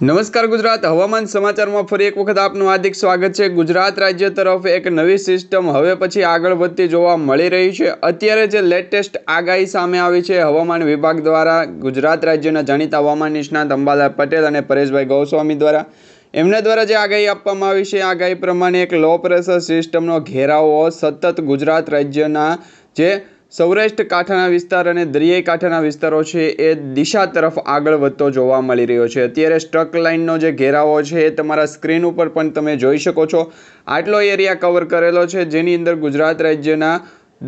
નમસ્કાર ગુજરાત હવામાન સમાચારમાં ફરી એક વખત આપનું હાર્દિક સ્વાગત છે। ગુજરાત રાજ્ય તરફ એક નવી સિસ્ટમ હવે પછી આગળ વધતી જોવા મળી રહી છે। અત્યારે જે લેટેસ્ટ આગાહી સામે આવી છે હવામાન વિભાગ દ્વારા ગુજરાત રાજ્યના જાણીતા હવામાન નિષ્ણાત અંબાલાલ પટેલ અને પરેશભાઈ ગોસ્વામી દ્વારા એમના દ્વારા જે આગાહી આપવામાં આવી છે આગાહી પ્રમાણે એક લો પ્રેશર સિસ્ટમનો ઘેરાવો સતત ગુજરાત રાજ્યના જે સૌરાષ્ટ્ર કાંઠાના વિસ્તાર અને દરિયાઈ કાંઠાના વિસ્તારો છે એ દિશા તરફ આગળ વધતો જોવા મળી રહ્યો છે। અત્યારે સ્ટ્રક લાઇનનો જે ઘેરાવો છે એ તમારા સ્ક્રીન ઉપર પણ તમે જોઈ શકો છો। આટલો એરિયા કવર કરેલો છે જેની અંદર ગુજરાત રાજ્યના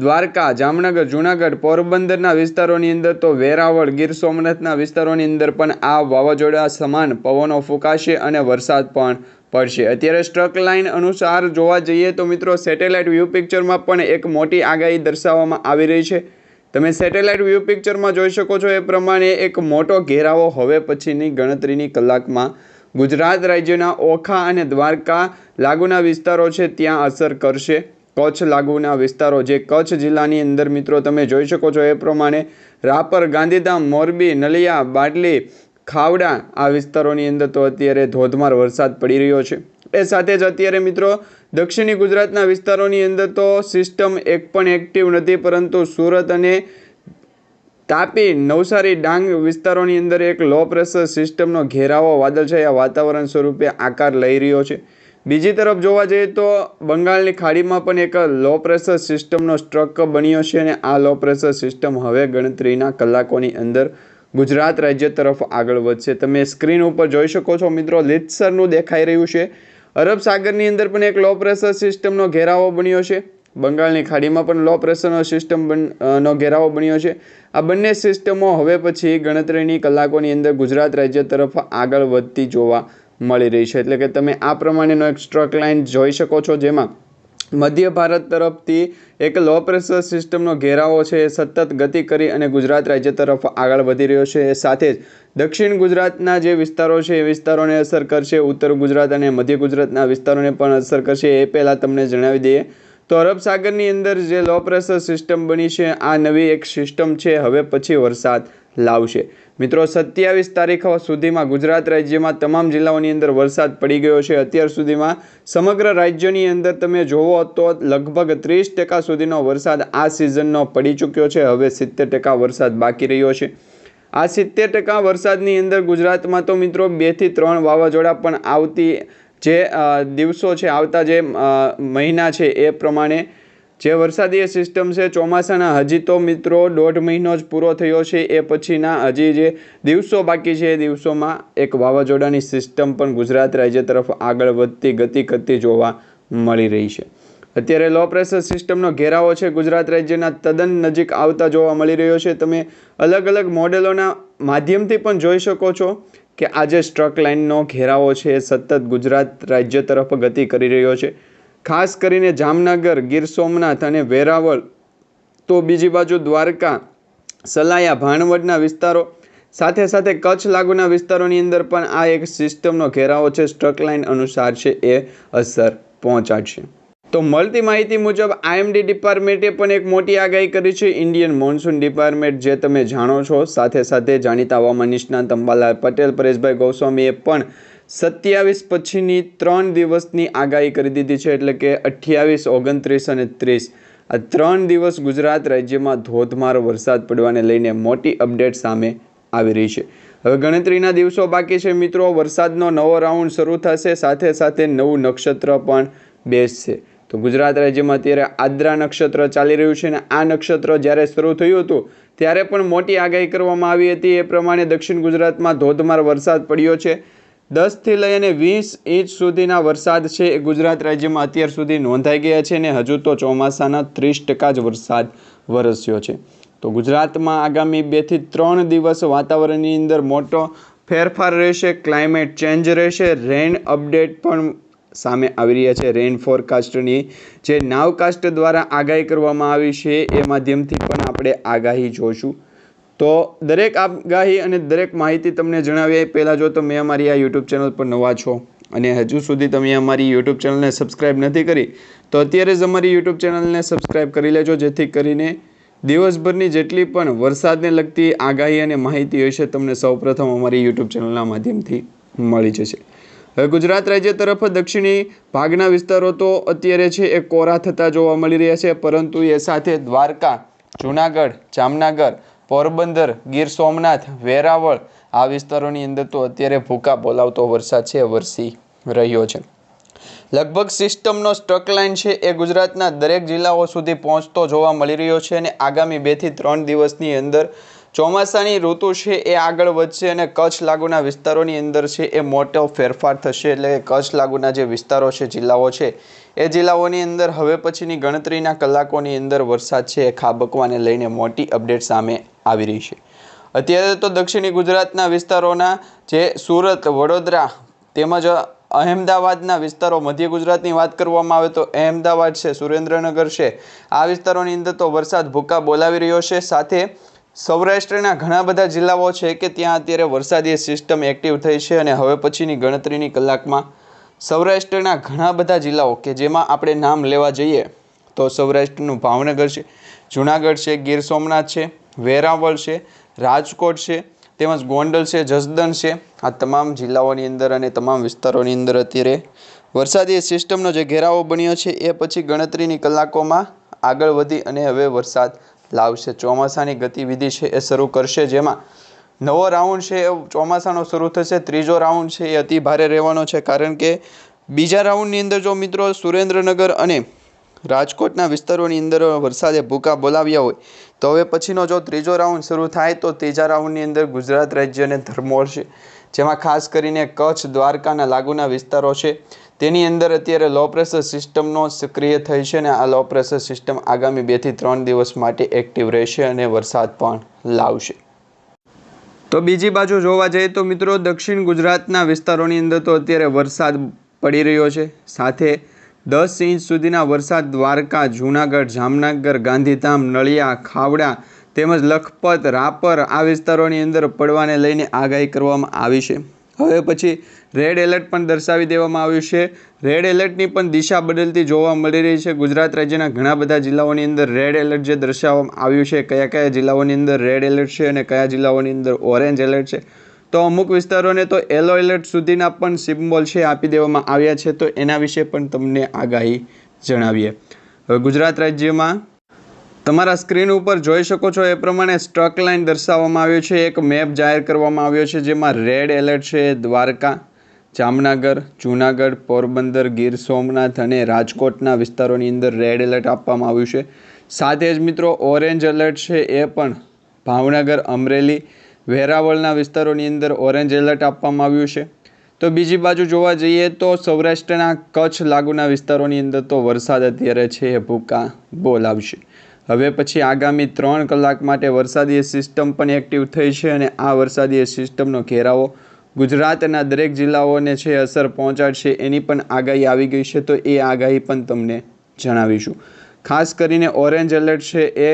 દ્વારકા, જામનગર, જૂનાગઢ, પોરબંદરના વિસ્તારોની અંદર તો વેરાવળ, ગીર સોમનાથના વિસ્તારોની અંદર પણ આ વાવાઝોડા સમાન પવનો ફૂંકાશે અને વરસાદ પણ પડશે। અત્યારે સ્ટ્રક લાઇન અનુસાર જોવા જઈએ તો મિત્રો સેટેલાઇટ વ્યૂ પિક્ચરમાં પણ એક મોટી આગાહી દર્શાવવામાં આવી રહી છે। તમે સેટેલાઇટ વ્યૂ પિક્ચરમાં જોઈ શકો છો એ પ્રમાણે એક મોટો ઘેરાવો હવે પછીની ગણતરીની કલાકમાં ગુજરાત રાજ્યના ઓખા અને દ્વારકા લાગુના વિસ્તારો છે ત્યાં અસર કરશે। કચ્છ લાગુના વિસ્તારો જે કચ્છ જિલ્લાની અંદર મિત્રો તમે જોઈ શકો છો એ પ્રમાણે રાપર, ગાંધીધામ, મોરબી, નલિયા, બાડલી, ખાવડા આ વિસ્તારોની અંદર તો અત્યારે ધોધમાર વરસાદ પડી રહ્યો છે। એ સાથે જ અત્યારે મિત્રો દક્ષિણી ગુજરાતના વિસ્તારોની અંદર તો સિસ્ટમ એક પણ એક્ટિવ નથી, પરંતુ સુરત અને તાપી, નવસારી, ડાંગ વિસ્તારોની અંદર એક લો પ્રેશર સિસ્ટમનો ઘેરાવો વાદળછાયા વાતાવરણ સ્વરૂપે આકાર લઈ રહ્યો છે। બીજી તરફ જોવા જઈએ તો બંગાળની ખાડીમાં પણ એક લો પ્રેશર સિસ્ટમનો સ્ટ્રક બન્યો છે અને આ લો પ્રેશર સિસ્ટમ હવે ગણતરીના કલાકોની અંદર ગુજરાત રાજ્ય તરફ આગળ વધશે। તમે સ્ક્રીન ઉપર જોઈ શકો છો મિત્રો લીડસરનું દેખાઈ રહ્યું છે। અરબ સાગરની અંદર પણ એક લો પ્રેશર સિસ્ટમનો ઘેરાવો બન્યો છે। બંગાળની ખાડીમાં પણ લો પ્રેશરનો સિસ્ટમનો ઘેરાવો બન્યો છે। આ બંને સિસ્ટમો હવે પછી ગણતરીની કલાકોની અંદર ગુજરાત રાજ્ય તરફ આગળ વધતી જોવા મળી રહી છે। એટલે કે તમે આ પ્રમાણેનો એક સ્ટ્રક લાઇન જોઈ શકો છો જેમાં મધ્ય ભારત તરફથી એક લો પ્રેશર સિસ્ટમનો ઘેરાવો છે એ સતત ગતિ કરી અને ગુજરાત રાજ્ય તરફ આગળ વધી રહ્યો છે। એ સાથે જ દક્ષિણ ગુજરાતના જે વિસ્તારો છે એ વિસ્તારોને અસર કરશે, ઉત્તર ગુજરાત અને મધ્ય ગુજરાતના વિસ્તારોને પણ અસર કરશે। એ પહેલાં તમને જણાવી દઈએ તો અરબ સાગરની અંદર જે લો પ્રેશર સિસ્ટમ બની છે આ નવી એક સિસ્ટમ છે હવે પછી વરસાદ લાવશે। મિત્રો 27 તારીખ સુધીમાં ગુજરાત રાજ્યમાં તમામ જિલ્લાઓની અંદર વરસાદ પડી ગયો છે। અત્યાર સુધીમાં સમગ્ર રાજ્યની અંદર તમે જોવો તો લગભગ 30% સુધીનો વરસાદ આ સિઝનનો પડી ચૂક્યો છે। હવે 70% વરસાદ બાકી રહ્યો છે। આ 70% વરસાદની અંદર ગુજરાતમાં તો મિત્રો 2 થી 3 વાવાઝોડા પણ આવતી જે દિવસો છે, આવતા જે મહિના છે એ પ્રમાણે જે વરસાદીય સિસ્ટમ છે ચોમાસાના હજી તો મિત્રો 1.5 મહિનો જ પૂરો થયો છે, એ પછીના હજી જે દિવસો બાકી છે એ દિવસોમાં એક વાવાઝોડાની સિસ્ટમ પણ ગુજરાત રાજ્ય તરફ આગળ વધતી ગતિ કરતી જોવા મળી રહી છે। અત્યારે લો પ્રેશર સિસ્ટમનો ઘેરાવો છે ગુજરાત રાજ્યના તદ્દન નજીક આવતા જોવા મળી રહ્યો છે। તમે અલગ અલગ મોડેલોના માધ્યમથી પણ જોઈ શકો છો કે આજે સ્ટ્રક લાઇનનો ઘેરાવો છે એ સતત ગુજરાત રાજ્ય તરફ ગતિ કરી રહ્યો છે। ખાસ કરીને જામનગર, ગીર સોમનાથ અને વેરાવળ, તો બીજી બાજુ દ્વારકા, સલાયા, ભાણવડના વિસ્તારો સાથે સાથે કચ્છ લાગુના વિસ્તારોની અંદર પણ આ એક સિસ્ટમનો ઘેરાવો છે સ્ટ્રક લાઇન અનુસાર છે એ અસર પહોંચાડશે। તો મળતી માહિતી મુજબ આઈએમડી ડિપાર્ટમેન્ટે પણ એક મોટી આગાહી કરી છે, ઇન્ડિયન મોન્સૂન ડિપાર્ટમેન્ટ જે તમે જાણો છો। સાથે સાથે જાણીતા હવામાન નિષ્ણાત અંબાલાલ પટેલ, પરેશભાઈ ગોસ્વામીએ પણ 27 પછીની 3 દિવસની આગાહી કરી દીધી છે। એટલે કે 28, 29 અને 30 આ 3 દિવસ ગુજરાત રાજ્યમાં ધોધમાર વરસાદ પડવાને લઈને મોટી અપડેટ સામે આવી રહી છે। હવે ગણતરીના દિવસો બાકી છે મિત્રો, વરસાદનો નવો રાઉન્ડ શરૂ થશે, સાથે સાથે નવું નક્ષત્ર પણ બેસશે। તો ગુજરાત રાજ્યમાં અત્યારે આદ્રા નક્ષત્ર ચાલી રહ્યું છે અને આ નક્ષત્ર જ્યારે શરૂ થયું હતું ત્યારે પણ મોટી આગાહી કરવામાં આવી હતી। એ પ્રમાણે દક્ષિણ ગુજરાતમાં ધોધમાર વરસાદ પડ્યો છે। 10 થી લઈને 20 ઇંચ સુધીના વરસાદ છે એ ગુજરાત રાજ્યમાં અત્યાર સુધી નોંધાઈ ગયા છે અને હજુ તો ચોમાસાના 30% જ વરસાદ વરસ્યો છે। તો ગુજરાતમાં આગામી 2 થી 3 દિવસ વાતાવરણની અંદર મોટો ફેરફાર રહેશે, ક્લાઇમેટ ચેન્જ રહેશે। રેન અપડેટ પણ સામે આવી રહ્યા છે। રેન ફોરકાસ્ટની જે નાવકાસ્ટ દ્વારા આગાહી કરવામાં આવી છે એ માધ્યમથી પણ આપણે આગાહી જોઈશું। તો દરેક આગાહી અને દરેક માહિતી તમને જણાવીએ પહેલાં જો તમે અમારી આ યુટ્યુબ ચેનલ પર નવા છો અને હજુ સુધી તમે અમારી યુટ્યુબ ચેનલને સબસ્ક્રાઈબ નથી કરી તો અત્યારે જ અમારી યુટ્યુબ ચેનલને સબસ્ક્રાઈબ કરી લેજો, જેથી કરીને દિવસભરની જેટલી પણ વરસાદને લગતી આગાહી અને માહિતી હશે તમને સૌપ્રથમ અમારી યુટ્યુબ ચેનલના માધ્યમથી મળી જશે। હવે ગુજરાત રાજ્ય તરફ દક્ષિણી ભાગના વિસ્તારો તો અત્યારે છે એ કોરા થતા જોવા મળી રહ્યા છે, પરંતુ એ સાથે દ્વારકા, જૂનાગઢ, જામનગર, પોરબંદર, ગીર સોમનાથ, વેરાવળ આ વિસ્તારોની અંદર તો અત્યારે ભૂકા બોલાવતો વરસાદ છે વરસી રહ્યો છે। લગભગ સિસ્ટમનો સ્ટ્રક લાઇન છે એ ગુજરાતના દરેક જિલ્લાઓ સુધી પહોંચતો જોવા મળી રહ્યો છે અને આગામી 2 થી 3 દિવસની અંદર ચોમાસાની ઋતુ છે એ આગળ વધશે અને કચ્છ લાગુના વિસ્તારોની અંદર છે એ મોટો ફેરફાર થશે। એટલે કચ્છ લાગુના જે વિસ્તારો છે, જિલ્લાઓ છે, એ જિલ્લાઓની અંદર હવે પછીની ગણતરીના કલાકોની અંદર વરસાદ છે એ ખાબકવાને લઈને મોટી અપડેટ સામે આવી રહી છે। અત્યારે તો દક્ષિણી ગુજરાતના વિસ્તારોના જે સુરત, વડોદરા તેમજ અહેમદાબાદના વિસ્તારો, મધ્ય ગુજરાતની વાત કરવામાં આવે તો અહેમદાબાદ છે, સુરેન્દ્રનગર છે, આ વિસ્તારોની અંદર તો વરસાદ ભૂકા બોલાવી રહ્યો છે। સાથે સૌરાષ્ટ્રના ઘણા બધા જિલ્લાઓ છે કે ત્યાં અત્યારે વરસાદી સિસ્ટમ એક્ટિવ થઈ છે અને હવે પછીની ગણતરીની કલાકમાં સૌરાષ્ટ્રના ઘણા બધા જિલ્લાઓ કે જેમાં આપણે નામ લેવા જઈએ તો સૌરાષ્ટ્રનું ભાવનગર છે, જૂનાગઢ છે, ગીર સોમનાથ છે, વેરાવળ છે, રાજકોટ છે, તેમજ ગોંડલ છે, જસદણ છે, આ તમામ જિલ્લાઓની અંદર અને તમામ વિસ્તારોની અંદર અત્યારે વરસાદી સિસ્ટમનો જે ઘેરાવો બન્યો છે એ પછી ગણતરીની કલાકોમાં આગળ વધી અને હવે વરસાદ લાવશે। ચોમાસાની ગતિવિધિ છે એ શરૂ કરશે, જેમાં નવો રાઉન્ડ છે એ ચોમાસાનો શરૂ થશે। ત્રીજો રાઉન્ડ છે એ અતિ ભારે રહેવાનો છે, કારણ કે બીજા રાઉન્ડની અંદર જો મિત્રો સુરેન્દ્રનગર અને રાજકોટના વિસ્તારોની અંદર વરસાદે ભૂકા બોલાવ્યા હોય તો હવે પછીનો જો ત્રીજો રાઉન્ડ શરૂ થાય તો ત્રીજા રાઉન્ડની અંદર ગુજરાત રાજ્યને ધમરોળશે, જેમાં ખાસ કરીને કચ્છ, દ્વારકાના લાગુના વિસ્તારો છે તેની અંદર અત્યારે લો પ્રેશર સિસ્ટમનો સક્રિય થઈ છે અને આ લો પ્રેશર સિસ્ટમ આગામી 2 થી 3 દિવસ માટે એક્ટિવ રહેશે અને વરસાદ પણ લાવશે। તો બીજી બાજુ જોવા જઈએ તો મિત્રો દક્ષિણ ગુજરાતના વિસ્તારોની અંદર તો અત્યારે વરસાદ પડી રહ્યો છે। સાથે 10 ઇંચ સુધીના વરસાદ દ્વારકા, જૂનાગઢ, જામનગર, ગાંધીધામ, નળિયા, ખાવડા તેમજ લખપત, રાપર આ વિસ્તારોની અંદર પડવાને લઈને આગાહી કરવામાં આવી છે। હવે પછી રેડ એલર્ટ પણ દર્શાવી દેવામાં આવ્યું છે। રેડ એલર્ટની પણ દિશા બદલતી જોવા મળી રહી છે। ગુજરાત રાજ્યના ઘણા બધા જિલ્લાઓની અંદર રેડ એલર્ટ જે દર્શાવવામાં આવ્યું છે, કયા કયા જિલ્લાઓની અંદર રેડ એલર્ટ છે અને કયા જિલ્લાઓની અંદર ઓરેન્જ એલર્ટ છે, તો અમુક વિસ્તારોને તો યલો એલર્ટ સુધીના પણ સિમ્બોલ છે આપી દેવામાં આવ્યા છે, તો એના વિશે પણ તમને આગાહી જણાવીએ। હવે ગુજરાત રાજ્યમાં તમારા સ્ક્રીન ઉપર જોઈ શકો છો એ પ્રમાણે સ્ટ્રક લાઇન દર્શાવવામાં આવ્યો છે, એક મેપ જાહેર કરવામાં આવ્યો છે, જેમાં રેડ એલર્ટ છે દ્વારકા, જામનગર, જૂનાગઢ, પોરબંદર, ગીર સોમનાથ અને રાજકોટના વિસ્તારોની અંદર રેડ એલર્ટ આપવામાં આવ્યું છે। સાથે જ મિત્રો ઓરેન્જ એલર્ટ છે એ પણ ભાવનગર, અમરેલી, વેરાવળના વિસ્તારોની અંદર ઓરેન્જ એલર્ટ આપવામાં આવ્યું છે। તો બીજી બાજુ જોવા જઈએ તો સૌરાષ્ટ્રના કચ્છ લાગુના વિસ્તારોની અંદર તો વરસાદ અત્યારે છે એ ભૂકા બોલાવશે। હવે પછી આગામી 3 કલાક માટે વરસાદી સિસ્ટમ પણ એક્ટિવ થઈ છે અને આ વરસાદી સિસ્ટમનો ઘેરાવો ગુજરાતના દરેક જિલ્લાઓને છે અસર પહોંચાડશે, એની પણ આગાહી આવી ગઈ છે, તો એ આગાહી પણ તમને જણાવીશું। ખાસ કરીને ઓરેન્જ એલર્ટ છે એ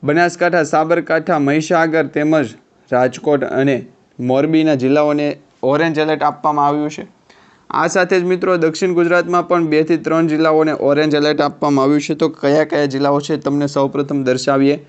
બનાસકાંઠા, સાબરકાંઠા, મહીસાગર તેમજ રાજકોટ અને મોરબીના જિલ્લાઓને ઓરેન્જ એલર્ટ આપવામાં આવ્યું છે। આ સાથે જ મિત્રો દક્ષિણ ગુજરાતમાં પણ 2 થી 3 જિલ્લાઓને ઓરેન્જ એલર્ટ આપવામાં આવ્યું છે। તો કયા કયા જિલ્લાઓ છે તમને સૌપ્રથમ દર્શાવીએ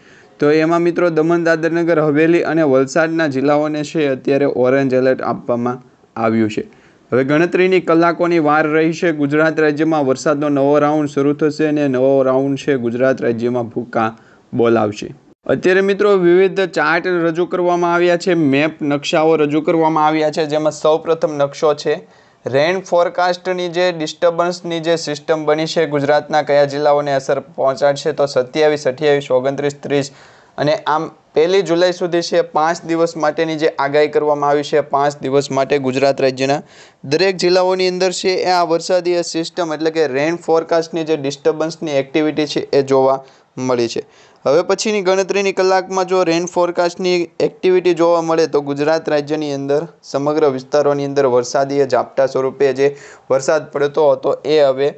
તો એમાં મિત્રો દમણ, દાદર, નગર હવેલી અને વલસાડના જિલ્લાઓને છે અત્યારે ઓરેન્જ એલર્ટ આપવામાં આવ્યું છે। હવે ગણતરીની કલાકોની વાર રહી છે, ગુજરાત રાજ્યમાં વરસાદનો નવો રાઉન્ડ શરૂ થશે અને નવો રાઉન્ડ છે ગુજરાત રાજ્યમાં ભૂકા બોલાવશે। અત્યારે મિત્રો વિવિધ ચાર્ટ રજૂ કરવામાં આવ્યા છે, મેપ નકશાઓ રજૂ કરવામાં આવ્યા છે, જેમાં સૌપ્રથમ નકશો છે રેન ફોરકાસ્ટની જે ડિસ્ટર્બન્સની જે સિસ્ટમ બની છે ગુજરાતના કયા જિલ્લાઓને અસર પહોંચાડશે, તો 27, 28, 29, 30 અને આમ 1 જુલાઈ સુધી છે 5 દિવસ માટેની જે આગાહી કરવામાં આવી છે। 5 દિવસ માટે ગુજરાત રાજ્યના દરેક જિલ્લાઓની અંદર છે એ આ વરસાદી સિસ્ટમ એટલે કે રેન ફોરકાસ્ટની જે ડિસ્ટર્બન્સની એક્ટિવિટી છે એ જોવા મળી છે। હવે પછીની ગણતરીની કલાકમાં જો રેન ફોરકાસ્ટની એક્ટિવિટી જોવા મળે તો ગુજરાત રાજ્યની અંદર સમગ્ર વિસ્તારોની અંદર વરસાદી ઝાપટા સ્વરૂપે જે વરસાદ પડતો હતો એ હવે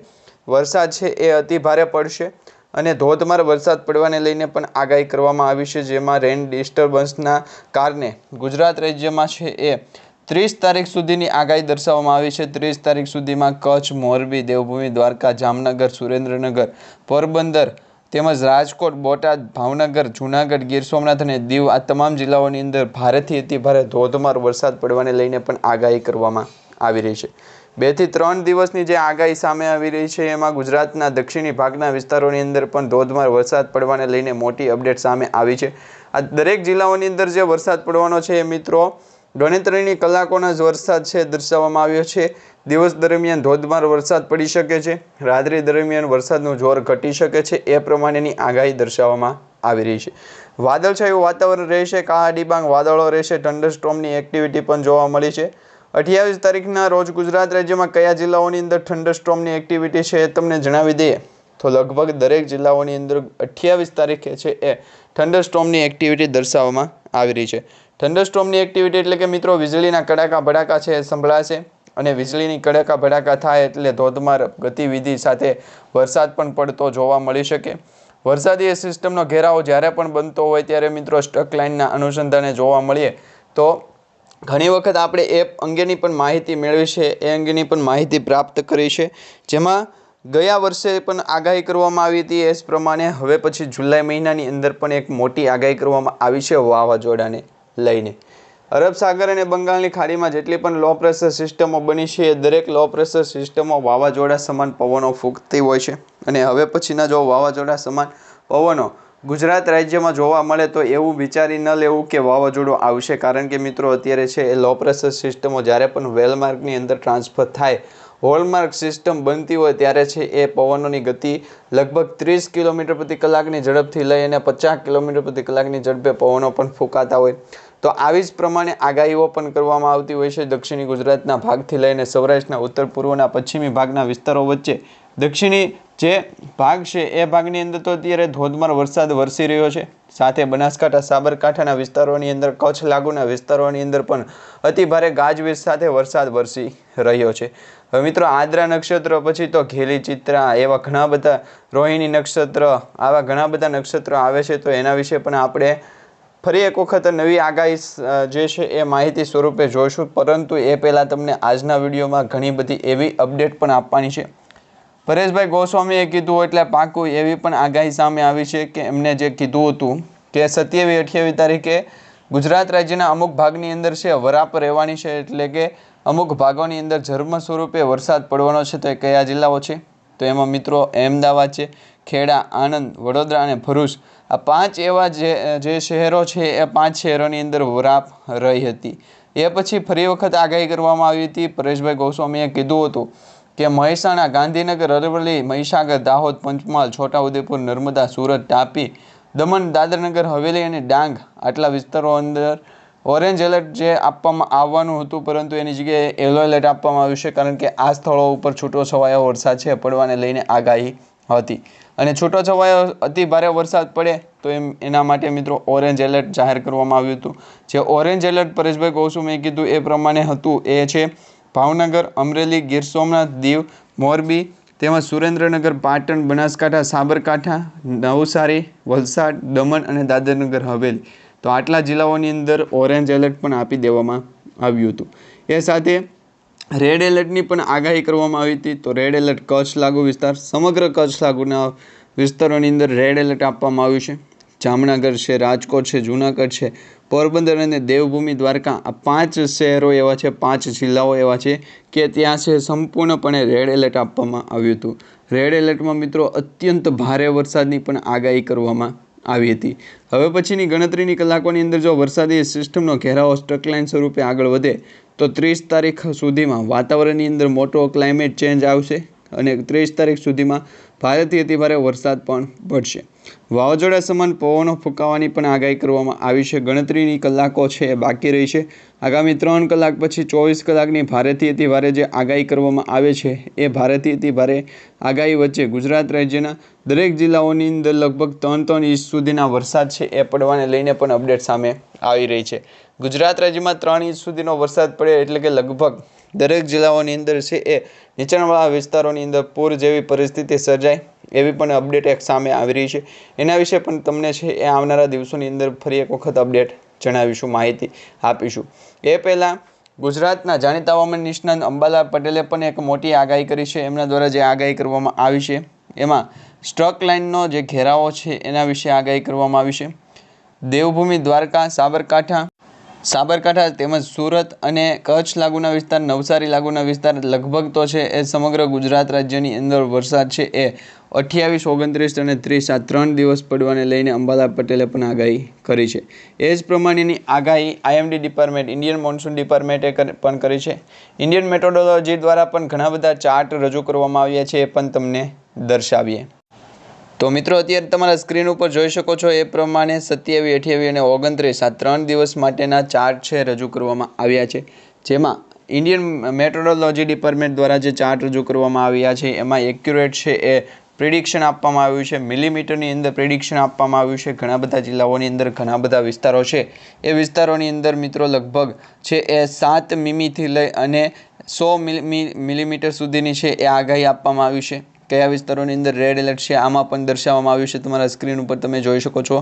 વરસાદ છે એ અતિ ભારે પડશે અને ધોધમાર વરસાદ પડવાને લઈને પણ આગાહી કરવામાં આવી છે, જેમાં રેન ડિસ્ટર્બન્સના કારણે ગુજરાત રાજ્યમાં છે એ 30 તારીખ સુધીની આગાહી દર્શાવવામાં આવી છે। 30 તારીખ સુધીમાં કચ્છ, મોરબી, દેવભૂમિ, દ્વારકા, જામનગર, સુરેન્દ્રનગર, પોરબંદર તેમજ રાજકોટ, બોટાદ, ભાવનગર, જૂનાગઢ, ગીર સોમનાથ અને દીવ આ તમામ જિલ્લાઓની અંદર ભારેથી અતિભારે ધોધમાર વરસાદ પડવાને લઈને પણ આગાહી કરવામાં આવી રહી છે. 2 થી 3 દિવસની જે આગાહી સામે આવી રહી છે એમાં ગુજરાતના દક્ષિણી ભાગના વિસ્તારોની અંદર પણ ધોધમાર વરસાદ પડવાને લઈને મોટી અપડેટ સામે આવી છે. આ દરેક જિલ્લાઓની અંદર જે વરસાદ પડવાનો છે એ મિત્રો ગણતરીની કલાકોના જ વરસાદ છે દર્શાવવામાં આવ્યો છે. દિવસ દરમિયાન ધોધમાર વરસાદ પડી શકે છે, રાત્રિ દરમિયાન વરસાદનું જોર ઘટી શકે છે, એ પ્રમાણેની આગાહી દર્શાવવામાં આવી રહી છે. વાદળછાયું વાતાવરણ રહેશે, કાળા ડિબાંગ વાદળો રહેશે, થંડરસ્ટોર્મની એક્ટિવિટી પણ જોવા મળી છે. 28 તારીખના રોજ ગુજરાત રાજ્યમાં કયા જિલ્લાઓની અંદર થંડરસ્ટોર્મની એક્ટિવિટી છે એ તમને જણાવી દઈએ તો લગભગ દરેક જિલ્લાઓની અંદર 28 તારીખે છે એ થંડરસ્ટોર્મની એક્ટિવિટી દર્શાવવામાં આવી રહી છે. થંડરસ્ટોર્મની એક્ટિવિટી એટલે કે મિત્રો વીજળીના કડાકા ભડાકા છે એ સંભળાશે અને વીજળીની કડાકા ભડાકા થાય એટલે ધોધમાર ગતિવિધિ સાથે વરસાદ પણ પડતો જોવા મળી શકે. વરસાદી સિસ્ટમનો ઘેરાવો જ્યારે પણ બનતો હોય ત્યારે મિત્રો સ્ટક લાઇનના અનુસંધાને જોવા મળીએ તો ઘણી વખત આપણે એ અંગેની પણ માહિતી મેળવી છે, એ અંગેની પણ માહિતી પ્રાપ્ત કરી છે. જેમાં ગયા વર્ષે પણ આગાહી કરવામાં આવી હતી એ જ પ્રમાણે હવે પછી જુલાઈ મહિનાની અંદર પણ એક મોટી આગાહી કરવામાં આવી છે વાવાઝોડાને લઈને. અરબ સાગર અને બંગાળની ખાડીમાં જેટલી પણ લો પ્રેશર સિસ્ટમો બની છે એ દરેક લો પ્રેશર સિસ્ટમો વાવાઝોડા સમાન પવનો ફૂંકતી હોય છે અને હવે પછીના જો વાવાઝોડા સમાન પવનો ગુજરાત રાજ્યમાં જોવા મળે તો એવું વિચારી ન લેવું કે વાવાઝોડું આવશે, કારણ કે મિત્રો અત્યારે છે એ લો પ્રેશર સિસ્ટમો જ્યારે પણ વેલમાર્કની અંદર ટ્રાન્સફર થાય, હોલમાર્ક સિસ્ટમ બનતી હોય ત્યારે છે એ પવનોની ગતિ લગભગ 30 કિલોમીટર પ્રતિ કલાકની ઝડપથી લઈ અને 50 કિલોમીટર પ્રતિ કલાકની ઝડપે પવનો પણ ફૂંકાતા હોય. તો આવી જ પ્રમાણે આગાહીઓ પણ કરવામાં આવતી હોય છે. દક્ષિણી ગુજરાતના ભાગથી લઈને સૌરાષ્ટ્રના ઉત્તર પૂર્વના પશ્ચિમી ભાગના વિસ્તારો વચ્ચે દક્ષિણી જે ભાગ છે એ ભાગની અંદર તો અત્યારે ધોધમાર વરસાદ વરસી રહ્યો છે. સાથે બનાસકાંઠા, સાબરકાંઠાના વિસ્તારોની અંદર, કચ્છ લાગુના વિસ્તારોની અંદર પણ અતિભારે ગાજવીજ સાથે વરસાદ વરસી રહ્યો છે. હવે મિત્રો આદ્રા નક્ષત્ર પછી તો ઘેલી ચિત્રા એવા ઘણા બધા, રોહિણી નક્ષત્ર, આવા ઘણા બધા નક્ષત્રો આવે છે. તો એના વિશે પણ આપણે ફરી એક વખત નવી આગાહી જે છે એ માહિતી સ્વરૂપે જોઈશું, પરંતુ એ પહેલાં તમને આજના વિડીયોમાં ઘણી બધી એવી અપડેટ પણ આપવાની છે. પરેશભાઈ ગોસ્વામીએ કીધું એટલે પાકું એવી પણ આગાહી સામે આવી છે કે એમને જે કીધું હતું કે 27-28 તારીખે ગુજરાત રાજ્યના અમુક ભાગની અંદર છે વરાપ રહેવાની છે, એટલે કે અમુક ભાગોની અંદર ઝરમર સ્વરૂપે વરસાદ પડવાનો છે. તો એ કયા જિલ્લાઓ છે? તો એમાં મિત્રો અમદાવાદ છે, ખેડા, આણંદ, વડોદરા અને ભરૂચ આ 5 એવા જે શહેરો છે એ 5 શહેરોની અંદર વરાપ રહી હતી. એ પછી ફરી વખત આગાહી કરવામાં આવી હતી. પરેશભાઈ ગોસ્વામીએ કીધું હતું કે મહેસાણા, ગાંધીનગર, અરવલ્લી, મહીસાગર, દાહોદ, પંચમહાલ, છોટાઉદેપુર, નર્મદા, સુરત, તાપી, દમણ, દાદરનગર હવેલી અને ડાંગ આટલા વિસ્તારો અંદર ઓરેન્જ એલર્ટ જે આપવામાં આવવાનું હતું, પરંતુ એની જગ્યાએ યલો એલર્ટ આપવામાં આવ્યું છે, કારણ કે આ સ્થળો ઉપર છૂટો છવાયો વરસાદ છે પડવાને લઈને આગાહી હતી. અને છૂટો છવાયો અતિ ભારે વરસાદ પડે તો એના માટે મિત્રો ઓરેન્જ એલર્ટ જાહેર કરવામાં આવ્યું હતું. જે ઓરેન્જ એલર્ટ પરેશભાઈ ગોસ્વામીએ કીધું એ પ્રમાણે હતું એ છે ભાવનગર, અમરેલી, ગીર સોમનાથ, દીવ, મોરબી, તેમજ સુરેન્દ્રનગર, પાટણ, બનાસકાંઠા, સાબરકાંઠા, નવસારી, વલસાડ, દમણ અને દાદરનગર હવેલી. તો આટલા જિલ્લાઓની અંદર ઓરેન્જ એલર્ટ પણ આપી દેવામાં આવ્યું હતું. એ સાથે રેડ એલર્ટની પણ આગાહી કરવામાં આવી હતી. તો રેડ એલર્ટ કચ્છ લાગુ વિસ્તાર, સમગ્ર કચ્છ લાગુના વિસ્તારોની અંદર રેડ એલર્ટ આપવામાં આવ્યું છે. જામનગર છે, રાજકોટ છે, જૂનાગઢ છે, પોરબંદર અને દેવભૂમિ દ્વારકા આ 5 શહેરો એવા છે, 5 જિલ્લાઓ એવા છે કે ત્યાં છે સંપૂર્ણપણે રેડ એલર્ટ આપવામાં આવ્યું હતું. રેડ એલર્ટમાં મિત્રો અત્યંત ભારે વરસાદની પણ આગાહી કરવામાં આવી હતી. હવે પછીની ગણતરીની કલાકોની અંદર જો વરસાદી સિસ્ટમનો ઘેરાવો સ્ટ્રક લાઇન સ્વરૂપે આગળ વધે તો 30 તારીખ સુધીમાં વાતાવરણની અંદર મોટો ક્લાઇમેટ ચેન્જ આવશે અને 30 તારીખ સુધીમાં ભારેથી અતિભારે વરસાદ પણ પડશે. વાવાઝોડા સમાન પવનો ફૂંકાવાની પણ આગાહી કરવામાં આવી છે. ગણતરીની કલાકો છે એ બાકી રહી છે. આગામી 3 કલાક પછી 24 કલાકની ભારેથી અતિભારે જે આગાહી કરવામાં આવે છે એ ભારેથી અતિભારે આગાહી વચ્ચે ગુજરાત રાજ્યના દરેક જિલ્લાઓની અંદર લગભગ 3 ઇંચ સુધીના વરસાદ છે એ પડવાને લઈને પણ અપડેટ સામે આવી રહી છે. ગુજરાત રાજ્યમાં 3 ઇંચ સુધીનો વરસાદ પડે એટલે કે લગભગ દરેક જિલ્લાઓની અંદર છે એ નીચાણવાળા વિસ્તારોની અંદર પૂર જેવી પરિસ્થિતિ સર્જાય એવી પણ અપડેટ એક સામે આવી રહી છે. એના વિશે પણ તમને છે એ આવનારા દિવસોની અંદર ફરી એક વખત અપડેટ જણાવીશું, માહિતી આપીશું. એ પહેલાં ગુજરાતના જાણીતા હવામાન નિષ્ણાત અંબાલાલ પટેલે પણ એક મોટી આગાહી કરી છે. એમના દ્વારા જે આગાહી કરવામાં આવી છે એમાં સ્ટ્રક લાઇનનો જે ઘેરાવો છે એના વિશે આગાહી કરવામાં આવી છે. દેવભૂમિ દ્વારકા, સાબરકાંઠા તેમજ સુરત અને કચ્છ લાગુના વિસ્તાર, નવસારી લાગુના વિસ્તાર લગભગ તો છે એ સમગ્ર ગુજરાત રાજ્યની અંદર વરસાદ છે એ 28, 29 અને 30 આ 3 દિવસ પડવાને લઈને અંબાલાલ પટેલે પણ આગાહી કરી છે. એ જ પ્રમાણેની આગાહી IMD ડિપાર્ટમેન્ટ, ઇન્ડિયન મોન્સૂન ડિપાર્ટમેન્ટે પણ કરી છે. ઇન્ડિયન મેટ્રોલોજી દ્વારા પણ ઘણા બધા ચાર્ટ રજૂ કરવામાં આવ્યા છે, એ પણ તમને દર્શાવીએ. તો મિત્રો અત્યારે તમારા સ્ક્રીન ઉપર જોઈ શકો છો એ પ્રમાણે 27, 28 અને 29 આ 3 દિવસ માટેના ચાર્ટ છે રજૂ કરવામાં આવ્યા છે. જેમાં ઇન્ડિયન મેટ્રોલોજી ડિપાર્ટમેન્ટ દ્વારા જે ચાર્ટ રજૂ કરવામાં આવ્યા છે એમાં એક્યુરેટ છે એ પ્રિડિક્શન આપવામાં આવ્યું છે. મિલીમીટરની અંદર પ્રિડિક્શન આપવામાં આવ્યું છે. ઘણા બધા જિલ્લાઓની અંદર ઘણા બધા વિસ્તારો છે એ વિસ્તારોની અંદર મિત્રો લગભગ છે એ 7 મીમીથી લઈ અને 100 મિલીમીટર સુધીની છે એ આગાહી આપવામાં આવી છે. કયા વિસ્તારોની અંદર રેડ એલર્ટ છે આમાં પણ દર્શાવવામાં આવ્યું છે. તમારા સ્ક્રીન ઉપર તમે જોઈ શકો છો.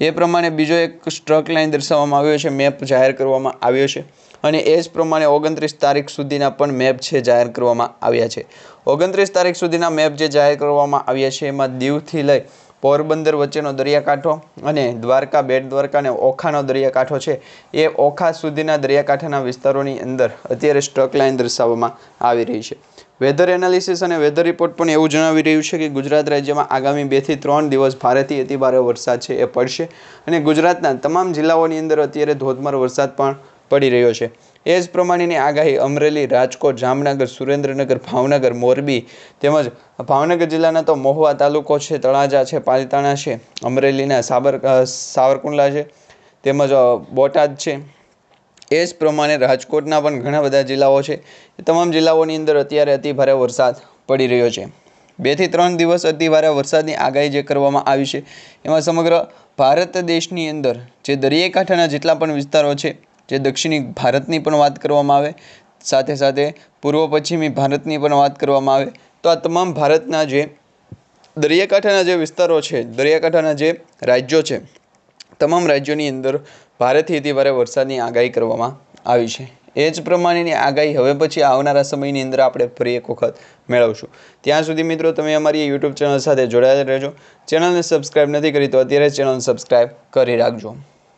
એ પ્રમાણે બીજો એક સ્ટ્રક લાઇન દર્શાવવામાં આવ્યો છે, મેપ જાહેર કરવામાં આવ્યો છે. અને એ જ પ્રમાણે 29 તારીખ સુધીના પણ મેપ છે જાહેર કરવામાં આવ્યા છે. 29 તારીખ સુધીના મેપ જે જાહેર કરવામાં આવ્યા છે એમાં દીવથી લઈ પોરબંદર વચ્ચેનો દરિયાકાંઠો અને દ્વારકા, બેટ દ્વારકા અને ઓખાનો દરિયાકાંઠો છે એ ઓખા સુધીના દરિયાકાંઠાના વિસ્તારોની અંદર અત્યારે સ્ટ્રક લાઇન દર્શાવવામાં આવી રહી છે. વેધર એનાલિસિસ અને વેધર રિપોર્ટ પણ એવું જણાવી રહ્યું છે કે ગુજરાત રાજ્યમાં આગામી 2 થી 3 દિવસ ભારેથી અતિભારે વરસાદ છે એ પડશે અને ગુજરાતના તમામ જિલ્લાઓની અંદર અત્યારે ધોધમાર વરસાદ પણ પડી રહ્યો છે. એ જ પ્રમાણેની આગાહી અમરેલી, રાજકોટ, જામનગર, સુરેન્દ્રનગર, ભાવનગર, મોરબી તેમજ ભાવનગર જિલ્લાના તો મહુવા તાલુકો છે, તળાજા છે, પાલિતાણા છે, અમરેલીના સાવરકુંડલા છે તેમજ બોટાદ છે. એ જ પ્રમાણે રાજકોટના પણ ઘણા બધા જિલ્લાઓ છે. એ તમામ જિલ્લાઓની અંદર અત્યારે અતિભારે વરસાદ પડી રહ્યો છે. 2 થી 3 દિવસ અતિભારે વરસાદની આગાહી જે કરવામાં આવી છે એમાં સમગ્ર ભારત દેશની અંદર જે દરિયાકાંઠાના જેટલા પણ વિસ્તારો છે, જે દક્ષિણી ભારતની પણ વાત કરવામાં આવે, સાથે સાથે પૂર્વ પશ્ચિમી ભારતની પણ વાત કરવામાં આવે, તો આ તમામ ભારતના જે દરિયાકાંઠાના જે વિસ્તારો છે, દરિયાકાંઠાના જે રાજ્યો છે, તમામ રાજ્યોની અંદર ભારેથી અતિભારે વરસાદની આગાહી કરવામાં આવી છે. એ જ પ્રમાણેની આગાહી હવે પછી આવનારા સમયની અંદર આપણે ફરી એક વખત મેળવશું. ત્યાં સુધી મિત્રો તમે અમારી YouTube ચેનલ સાથે જોડાયેલા રહેજો. ચેનલને સબસ્ક્રાઈબ નથી કરી તો અત્યારે ચેનલ સબસ્ક્રાઈબ કરી રાખજો.